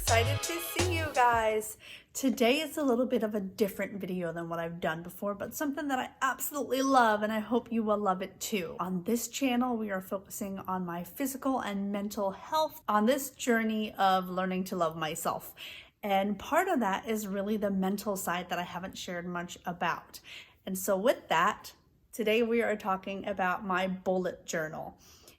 excited to see you guys. Today is a little bit of a different video than what I've done before, but something that I absolutely love, and I hope you will love it too. On this channel, we are focusing on my physical and mental health on this journey of learning to love myself. And part of that is really the mental side that I haven't shared much about. And so with that, today we are talking about my bullet journal.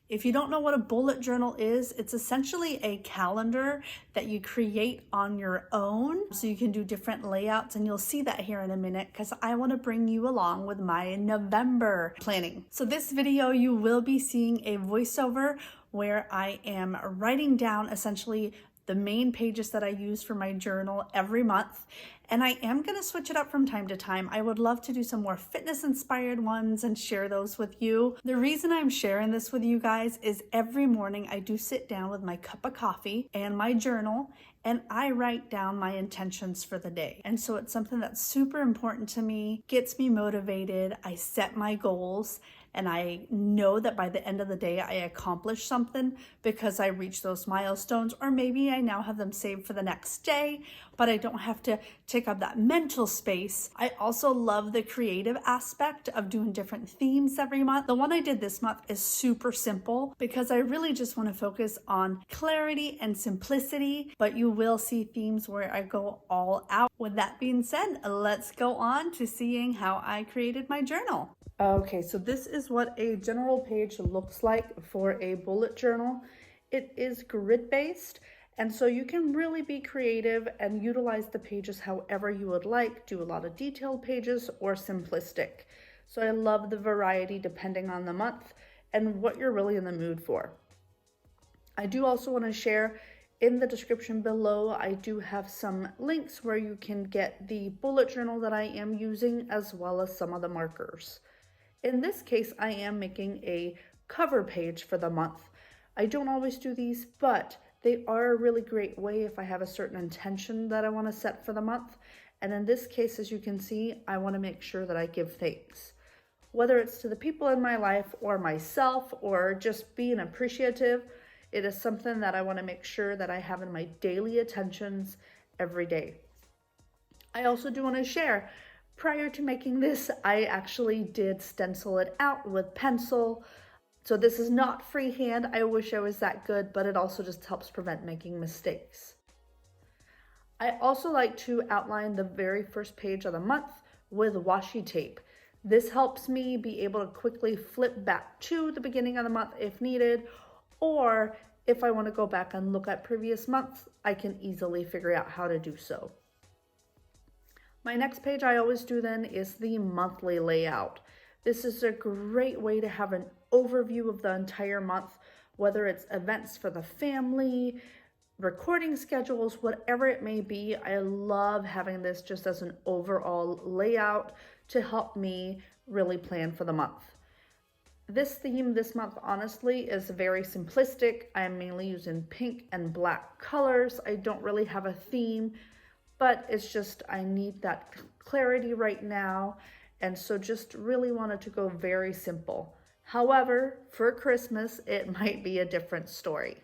If you don't know what a bullet journal is, it's essentially a calendar that you create on your own so you can do different layouts, and you'll see that here in a minute because I want to bring you along with my November planning. So this video, you will be seeing a voiceover where I am writing down essentially the main pages that I use for my journal every month. And I am going to switch it up from time to time. I would love to do some more fitness inspired ones and share those with you. The reason I'm sharing this with you guys is every morning I do sit down with my cup of coffee and my journal, and I write down my intentions for the day. And so it's something that's super important to me, gets me motivated. I set my goals, and I know that by the end of the day, I accomplish something because I reach those milestones, or maybe I now have them saved for the next day, but I don't have to take up that mental space. I also love the creative aspect of doing different themes every month. The one I did this month is super simple because I really just want to focus on clarity and simplicity, but you will see themes where I go all out. With that being said, let's go on to seeing how I created my journal. Okay, so this is what a general page looks like for a bullet journal. It is grid based, and so you can really be creative and utilize the pages however you would like. Do a lot of detailed pages or simplistic. So I love the variety depending on the month and what you're really in the mood for. I do also want to share in the description below, I do have some links where you can get the bullet journal that I am using as well as some of the markers. In this case, I am making a cover page for the month. I don't always do these, but they are a really great way if I have a certain intention that I want to set for the month. And in this case, as you can see, I want to make sure that I give thanks. Whether it's to the people in my life or myself or just being appreciative, it is something that I want to make sure that I have in my daily attentions every day. I also do want to share, prior to making this, I actually did stencil it out with pencil. So this is not freehand. I wish I was that good, but it also just helps prevent making mistakes. I also like to outline the very first page of the month with washi tape. This helps me be able to quickly flip back to the beginning of the month if needed, or if I want to go back and look at previous months, I can easily figure out how to do so. My next page I always do then is the monthly layout. This is a great way to have an overview of the entire month, whether it's events for the family, recording schedules, whatever it may be. I love having this just as an overall layout to help me really plan for the month. This theme this month, honestly, is very simplistic. I'm mainly using pink and black colors. I don't really have a theme, but it's just, I need that clarity right now. And so just really wanted to go very simple. However, for Christmas, it might be a different story.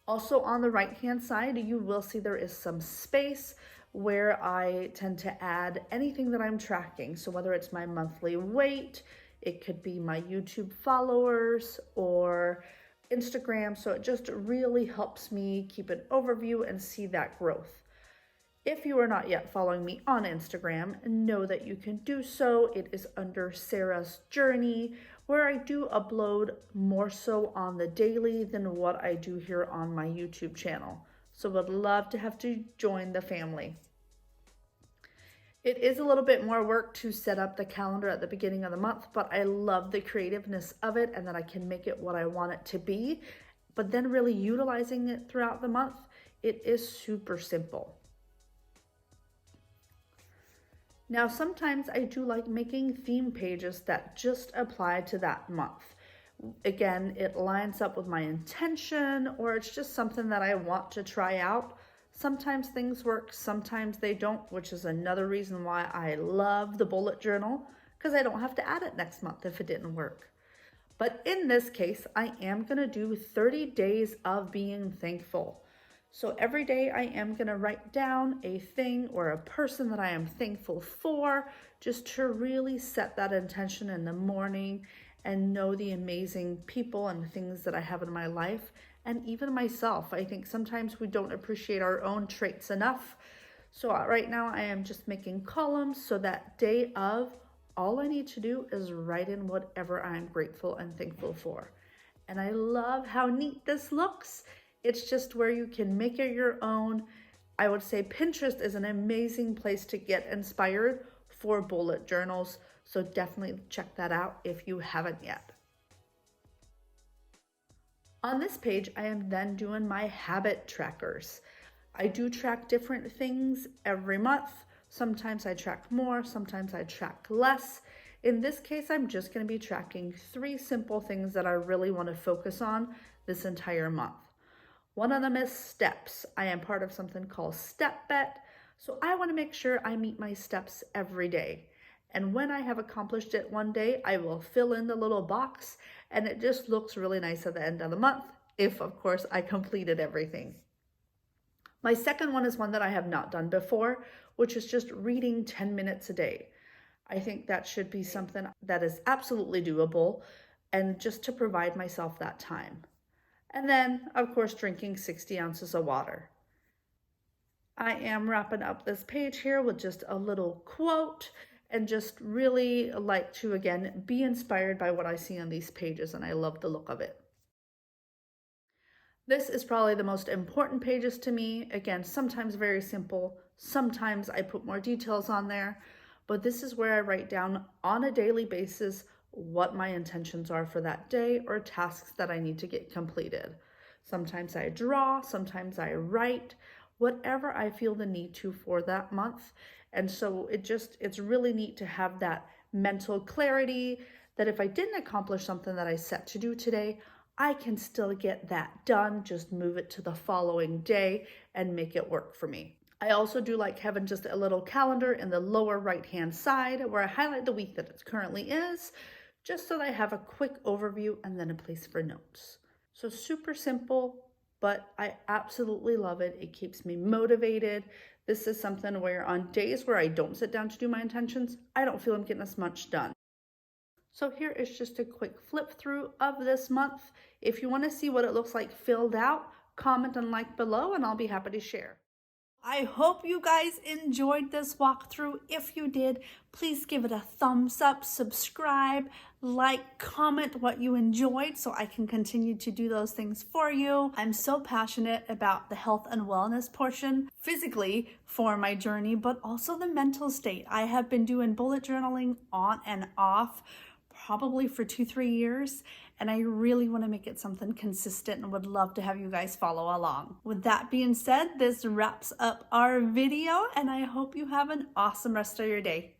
Also on the right-hand side, you will see there is some space where I tend to add anything that I'm tracking. So whether it's my monthly weight, it could be my YouTube followers or Instagram. So it just really helps me keep an overview and see that growth. If you are not yet following me on Instagram, know that you can do so. It is under Sarah's Journey, where I do upload more so on the daily than what I do here on my YouTube channel. So would love to have to join the family. It is a little bit more work to set up the calendar at the beginning of the month, but I love the creativeness of it and that I can make it what I want it to be. But then really utilizing it throughout the month, it is super simple. Now, sometimes I do like making theme pages that just apply to that month. Again, it lines up with my intention, or it's just something that I want to try out. Sometimes things work, sometimes they don't, which is another reason why I love the bullet journal, because I don't have to add it next month if it didn't work. But in this case, I am going to do 30 days of being thankful. So every day I am going to write down a thing or a person that I am thankful for, just to really set that intention in the morning and know the amazing people and things that I have in my life, and even myself. I think sometimes we don't appreciate our own traits enough. So right now I am just making columns, so that day of, all I need to do is write in whatever I'm grateful and thankful for. And I love how neat this looks. It's just where you can make it your own. I would say Pinterest is an amazing place to get inspired for bullet journals. So definitely check that out if you haven't yet. On this page, I am then doing my habit trackers. I do track different things every month. Sometimes I track more, sometimes I track less. In this case, I'm just going to be tracking 3 simple things that I really want to focus on this entire month. One of them is steps. I am part of something called Step Bet, so I want to make sure I meet my steps every day. And when I have accomplished it one day, I will fill in the little box, and it just looks really nice at the end of the month, if of course I completed everything. My second one is one that I have not done before, which is just reading 10 minutes a day. I think that should be something that is absolutely doable, and just to provide myself that time. And then, of course, drinking 60 ounces of water. I am wrapping up this page here with just a little quote, and just really like to, again, be inspired by what I see on these pages, and I love the look of it. This is probably the most important pages to me. Again, sometimes very simple, sometimes I put more details on there, but this is where I write down on a daily basis what my intentions are for that day or tasks that I need to get completed. Sometimes I draw, sometimes I write, whatever I feel the need to for that month. And so it's really neat to have that mental clarity that if I didn't accomplish something that I set to do today, I can still get that done, just move it to the following day and make it work for me. I also do like having just a little calendar in the lower right-hand side where I highlight the week that it currently is, just so that I have a quick overview and then a place for notes. So super simple, but I absolutely love it. It keeps me motivated. This is something where on days where I don't sit down to do my intentions, I don't feel I'm getting as much done. So here is just a quick flip through of this month. If you want to see what it looks like filled out, comment and like below and I'll be happy to share. I hope you guys enjoyed this walkthrough. If you did, please give it a thumbs up, subscribe, like, comment what you enjoyed so I can continue to do those things for you. I'm so passionate about the health and wellness portion physically for my journey, but also the mental state. I have been doing bullet journaling on and off probably for 2-3 years, and I really want to make it something consistent and would love to have you guys follow along. With that being said, this wraps up our video, and I hope you have an awesome rest of your day.